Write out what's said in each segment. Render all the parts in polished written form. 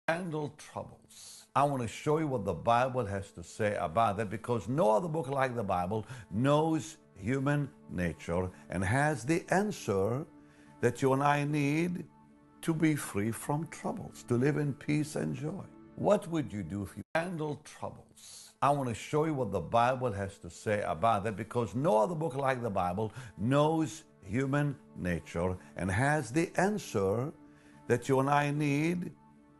Handle troubles. I want to show you what the Bible has to say about that, because no other book like the Bible knows human nature and has the answer that you and I need to be free from troubles, to live in peace and joy. What would you do if you handle troubles? I want to show you what the Bible has to say about that, because no other book like the Bible knows human nature and has the answer that you and I need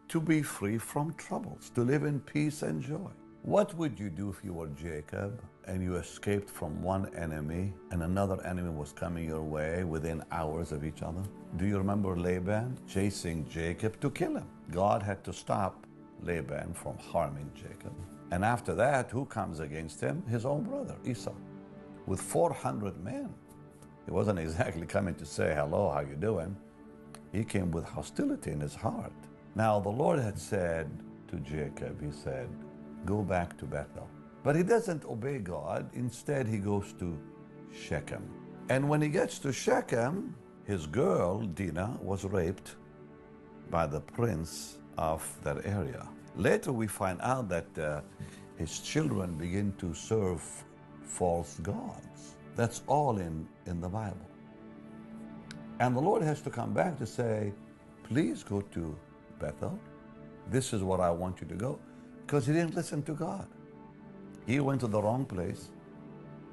to be free from troubles, to live in peace and joy. What would you do if you were Jacob and you escaped from one enemy and another enemy was coming your way within hours of each other? Do you remember Laban chasing Jacob to kill him? God had to stop Laban from harming Jacob. And after that, who comes against him? His own brother, Esau, with 400 men. He wasn't exactly coming to say, hello, how you doing? He came with hostility in his heart. Now, the Lord had said to Jacob, he said, go back to Bethel. But he doesn't obey God. Instead, he goes to Shechem. And when he gets to Shechem, his girl, Dinah, was raped by the prince of that area. Later, we find out that his children begin to serve false gods. That's all in the Bible. And the Lord has to come back to say, please go to Bethel. This is what I want you to go. Because he didn't listen to God. He went to the wrong place,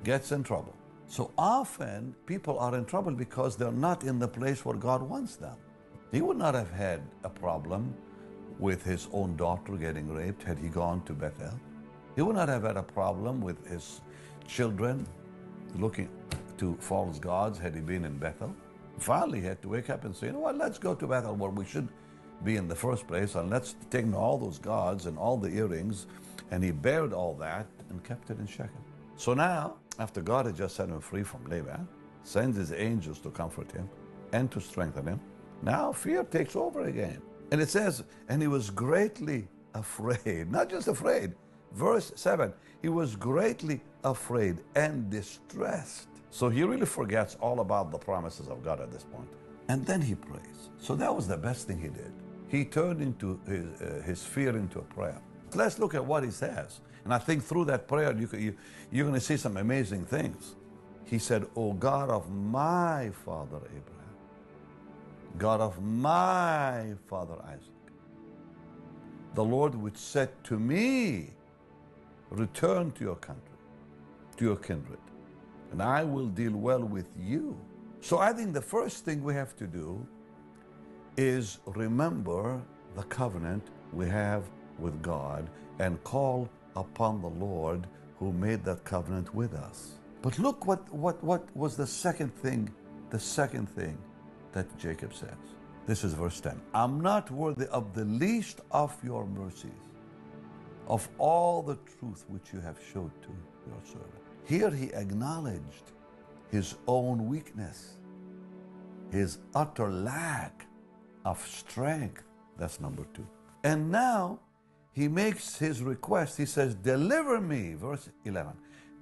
gets in trouble. So often people are in trouble because they're not in the place where God wants them. He would not have had a problem with his own daughter getting raped had he gone to Bethel. He would not have had a problem with his children looking to false gods had he been in Bethel. Finally, he had to wake up and say, you know what, let's go to Bethel where we should be in the first place, and let's take all those gods and all the earrings. And he buried all that and kept it in Shechem. So now, after God had just set him free from Laban, sends his angels to comfort him and to strengthen him, now fear takes over again. And it says, and he was greatly afraid, not just afraid. Verse 7, he was greatly afraid and distressed. So he really forgets all about the promises of God at this point. And then he prays. So that was the best thing he did. He turned into his fear into a prayer. Let's look at what he says. And I think through that prayer, you're going to see some amazing things. He said, O God of my father Abraham, God of my father Isaac, the Lord which said to me, return to your country, to your kindred, and I will deal well with you. So I think the first thing we have to do is remember the covenant we have with God and call upon the Lord who made that covenant with us. But look what was the second thing that Jacob says. This is verse 10. I'm not worthy of the least of your mercies, of all the truth which you have showed to your servant. Here he acknowledged his own weakness, his utter lack of strength. That's number 2. And now he makes his request. He says, deliver me, verse 11,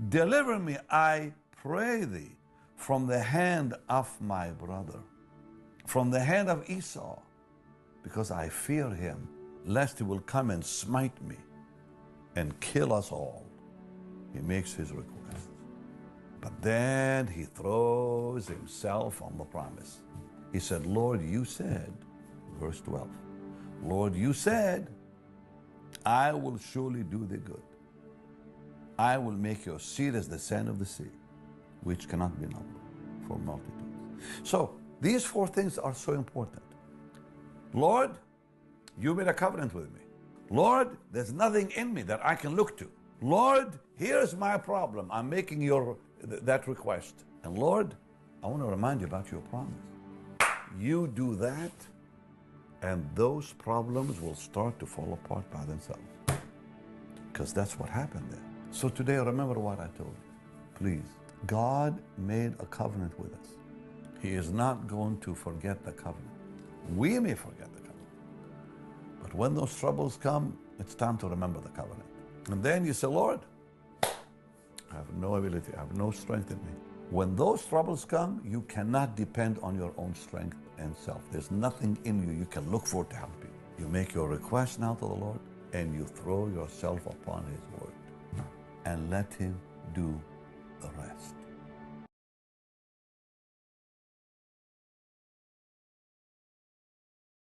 deliver me, I pray thee, from the hand of my brother, from the hand of Esau, because I fear him, lest he will come and smite me and kill us all. He makes his request. But then he throws himself on the promise. He said, Lord, you said, verse 12, Lord, you said, I will surely do thee good. I will make your seed as the sand of the sea, which cannot be numbered for multitudes. So these 4 things are so important. Lord, you made a covenant with me. Lord, there's nothing in me that I can look to. Lord, here's my problem. I'm making that request. And Lord, I want to remind you about your promise. You do that, and those problems will start to fall apart by themselves. Because that's what happened there. So today, remember what I told you. Please, God made a covenant with us. He is not going to forget the covenant. We may forget the covenant. But when those troubles come, it's time to remember the covenant. And then you say, Lord, I have no ability, I have no strength in me. When those troubles come, you cannot depend on your own strength and self. There's nothing in you can look for to help you. You make your request now to the Lord, and you throw yourself upon His word and let Him do